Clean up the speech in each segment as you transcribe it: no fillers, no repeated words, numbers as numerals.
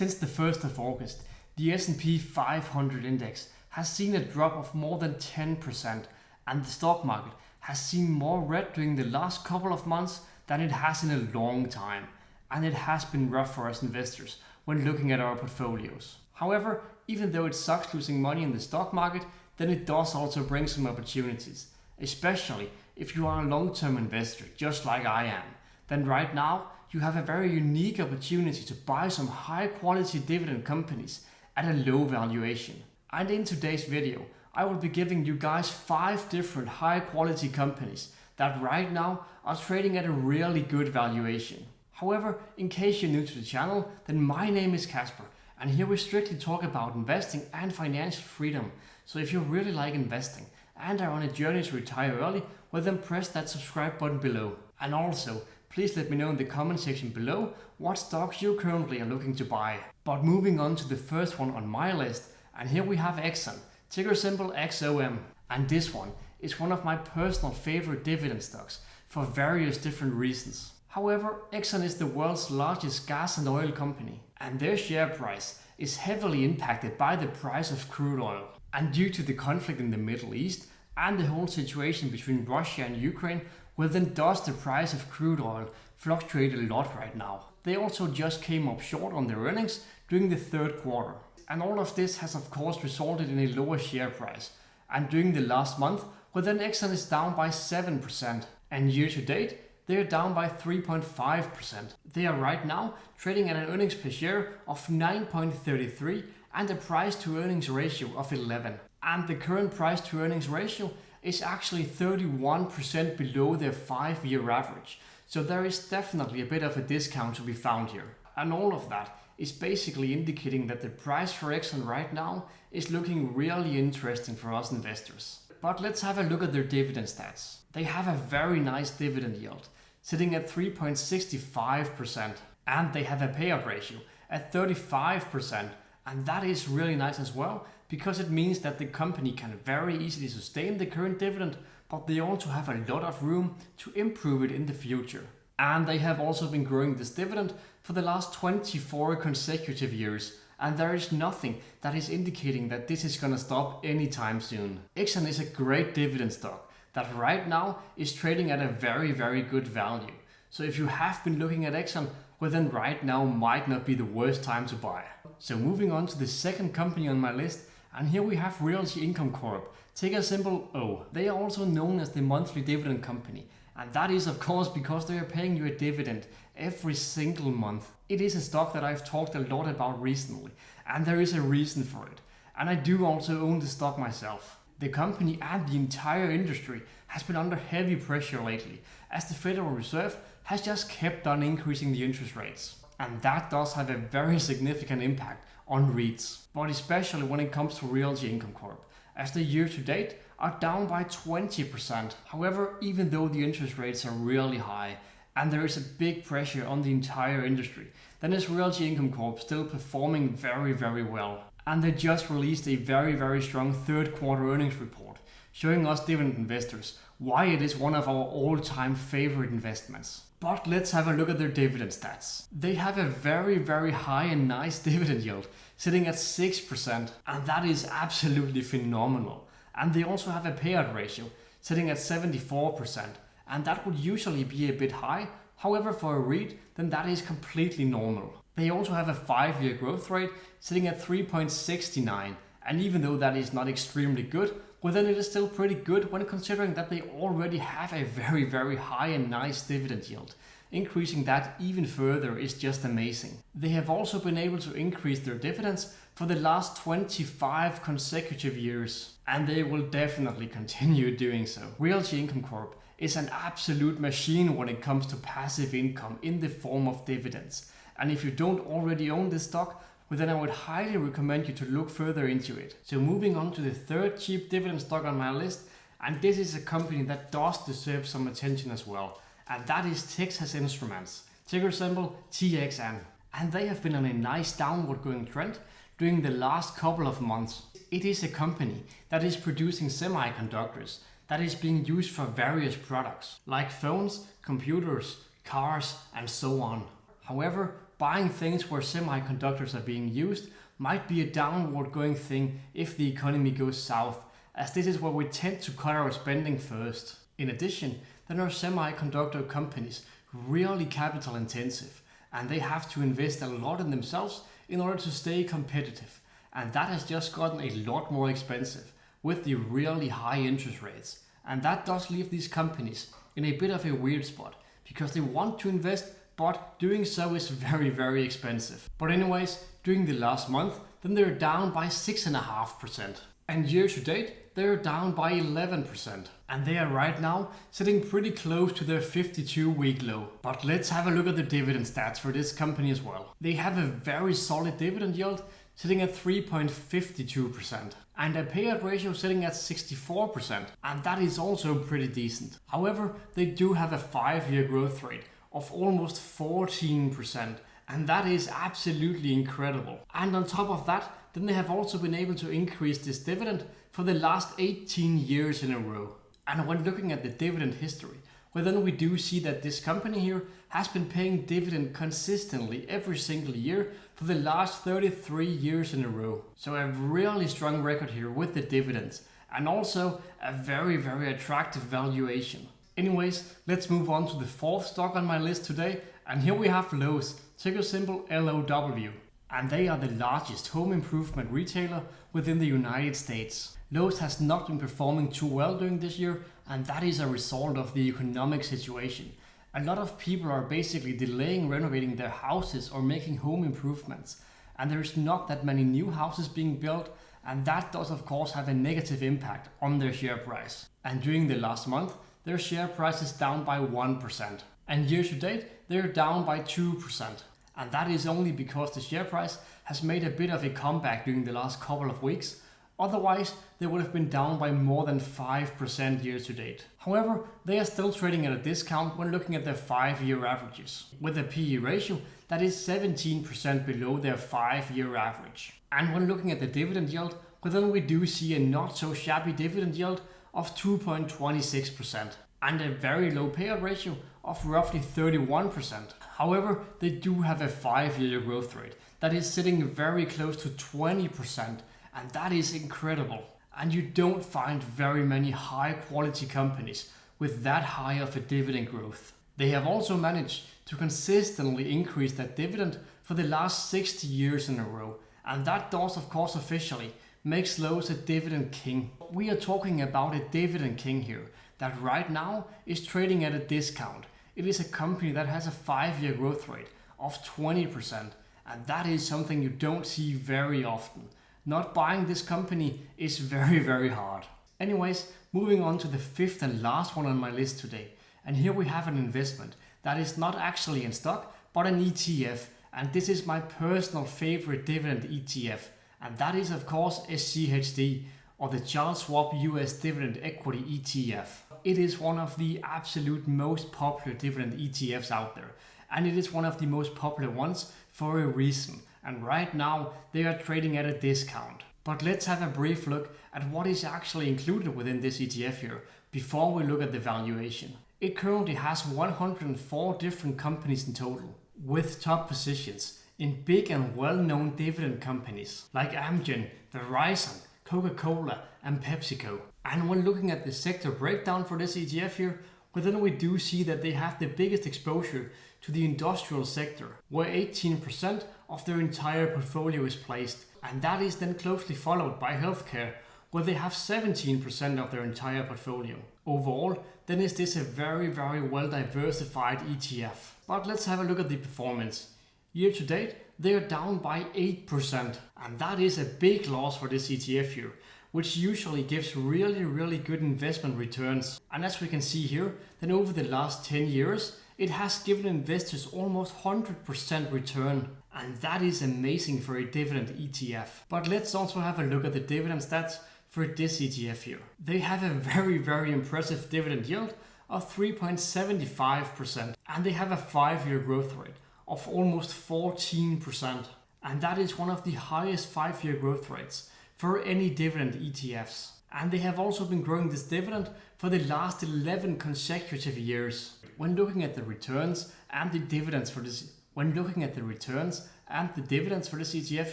Since the 1st of August, the S&P 500 index has seen a drop of more than 10%, and the stock market has seen more red during the last couple of months than it has in a long time, and it has been rough for us investors when looking at our portfolios. However, even though it sucks losing money in the stock market, then it does also bring some opportunities, especially if you are a long-term investor just like I am. Then right now you have a very unique opportunity to buy some high-quality dividend companies at a low valuation. And in today's video, I will be giving you guys 5 different high-quality companies that right now are trading at a really good valuation. However, in case you're new to the channel, then my name is Casper, and here we strictly talk about investing and financial freedom. So if you really like investing and are on a journey to retire early, well then press that subscribe button below. And also, please let me know in the comment section below what stocks you currently are looking to buy. But moving on to the first one on my list, and here we have Exxon, ticker symbol XOM. And this one is one of my personal favorite dividend stocks for various different reasons. However, Exxon is the world's largest gas and oil company, and their share price is heavily impacted by the price of crude oil. And due to the conflict in the Middle East and the whole situation between Russia and Ukraine, well then does the price of crude oil fluctuate a lot right now. They also just came up short on their earnings during the 3rd quarter. And all of this has of course resulted in a lower share price. And during the last month, well then Exxon is down by 7%. And year to date, they are down by 3.5%. They are right now trading at an earnings per share of 9.33 and a price to earnings ratio of 11. And the current price to earnings ratio is actually 31% below their 5-year average. So there is definitely a bit of a discount to be found here. And all of that is basically indicating that the price for Exxon right now is looking really interesting for us investors. But let's have a look at their dividend stats. They have a very nice dividend yield, sitting at 3.65%, and they have a payout ratio at 35%, and that is really nice as well, because it means that the company can very easily sustain the current dividend, but they also have a lot of room to improve it in the future. And they have also been growing this dividend for the last 24 consecutive years, and there is nothing that is indicating that this is gonna stop anytime soon. Exxon is a great dividend stock that right now is trading at a very good value. So if you have been looking at Exxon, well then right now might not be the worst time to buy. So moving on to the second company on my list, and here we have Realty Income Corp, ticker symbol O. They are also known as the monthly dividend company, and that is of course because they are paying you a dividend every single month. It is a stock that I've talked a lot about recently, and there is a reason for it. And I do also own the stock myself. The company and the entire industry has been under heavy pressure lately, as the Federal Reserve has just kept on increasing the interest rates. And that does have a very significant impact on REITs, but especially when it comes to Realty Income Corp, as the year to date are down by 20%. However, even though the interest rates are really high and there is a big pressure on the entire industry, then is Realty Income Corp still performing very well. And they just released a very strong 3rd quarter earnings report, showing us dividend investors why it is one of our all-time favorite investments. But let's have a look at their dividend stats. They have a very high and nice dividend yield, sitting at 6%, and that is absolutely phenomenal. And they also have a payout ratio, sitting at 74%, and that would usually be a bit high. However, for a REIT, then that is completely normal. They also have a 5-year growth rate, sitting at 3.69, and even though that is not extremely good, well then it is still pretty good when considering that they already have a very high and nice dividend yield. Increasing that even further is just amazing. They have also been able to increase their dividends for the last 25 consecutive years, and they will definitely continue doing so. Realty Income Corp is an absolute machine when it comes to passive income in the form of dividends. And if you don't already own this stock, well then I would highly recommend you to look further into it. So moving on to the 3rd cheap dividend stock on my list, and this is a company that does deserve some attention as well, and that is Texas Instruments, ticker symbol TXN. And they have been on a nice downward going trend during the last couple of months. It is a company that is producing semiconductors that is being used for various products like phones, computers, cars and so on. However, buying things where semiconductors are being used might be a downward going thing if the economy goes south, as this is where we tend to cut our spending first. In addition, then our semiconductor companies really capital intensive, and they have to invest a lot in themselves in order to stay competitive. And that has just gotten a lot more expensive with the really high interest rates. And that does leave these companies in a bit of a weird spot because they want to invest, but doing so is very expensive. But anyways, during the last month, then they're down by 6.5%. And year to date, they're down by 11%. And they are right now sitting pretty close to their 52-week low. But let's have a look at the dividend stats for this company as well. They have a very solid dividend yield sitting at 3.52%. And a payout ratio sitting at 64%. And that is also pretty decent. However, they do have a 5-year growth rate of almost 14%. And that is absolutely incredible. And on top of that, then they have also been able to increase this dividend for the last 18 years in a row. And when looking at the dividend history, well then we do see that this company here has been paying dividend consistently every single year for the last 33 years in a row. So a really strong record here with the dividends and also a very attractive valuation. Anyways, let's move on to the fourth stock on my list today, and here we have Lowe's, ticker symbol LOW. And they are the largest home improvement retailer within the United States. Lowe's has not been performing too well during this year, and that is a result of the economic situation. A lot of people are basically delaying renovating their houses or making home improvements, and there's not that many new houses being built, and that does of course have a negative impact on their share price. And during the last month, their share price is down by 1%, and year to date, they're down by 2%. And that is only because the share price has made a bit of a comeback during the last couple of weeks. Otherwise, they would have been down by more than 5% year to date. However, they are still trading at a discount when looking at their 5-year averages, with a PE ratio that is 17% below their 5-year average. And when looking at the dividend yield, well then we do see a not so shabby dividend yield of 2.26% and a very low payout ratio of roughly 31%. However, they do have a 5-year growth rate that is sitting very close to 20%, and that is incredible. And you don't find very many high quality companies with that high of a dividend growth. They have also managed to consistently increase that dividend for the last 60 years in a row, and that does of course officially makes Lowe's a dividend king. We are talking about a dividend king here that right now is trading at a discount. It is a company that has a 5-year growth rate of 20%, and that is something you don't see very often. Not buying this company is very hard. Anyways, moving on to the fifth and last one on my list today. And here we have an investment that is not actually in stock, but an ETF. And this is my personal favorite dividend ETF. And that is of course SCHD, or the Charles Schwab US Dividend Equity ETF. It is one of the absolute most popular dividend ETFs out there, and it is one of the most popular ones for a reason. And right now they are trading at a discount. But let's have a brief look at what is actually included within this ETF here before we look at the valuation. It currently has 104 different companies in total, with top positions in big and well-known dividend companies like Amgen, Verizon, Coca-Cola and PepsiCo. And when looking at the sector breakdown for this ETF here, well then we do see that they have the biggest exposure to the industrial sector, where 18% of their entire portfolio is placed. And that is then closely followed by healthcare, where they have 17% of their entire portfolio. Overall, then is this a very well diversified ETF. But let's have a look at the performance. Year to date, they are down by 8%, and that is a big loss for this ETF here, which usually gives really good investment returns. And as we can see here, then over the last 10 years, it has given investors almost 100% return. And that is amazing for a dividend ETF. But let's also have a look at the dividend stats for this ETF here. They have a very impressive dividend yield of 3.75%, and they have a 5-year growth rate of almost 14%. And that is one of the highest 5-year growth rates for any dividend ETFs. And they have also been growing this dividend for the last 11 consecutive years. When looking at the returns and the dividends for this when looking at the returns and the dividends for this ETF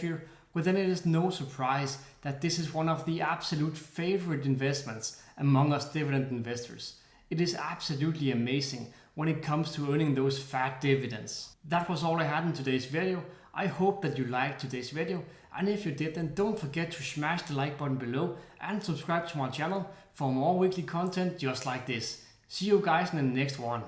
here, well then it is no surprise that this is one of the absolute favorite investments among us dividend investors. It is absolutely amazing when it comes to earning those fat dividends. That was all I had in today's video. I hope that you liked today's video, and if you did, then don't forget to smash the like button below and subscribe to my channel for more weekly content just like this. See you guys in the next one.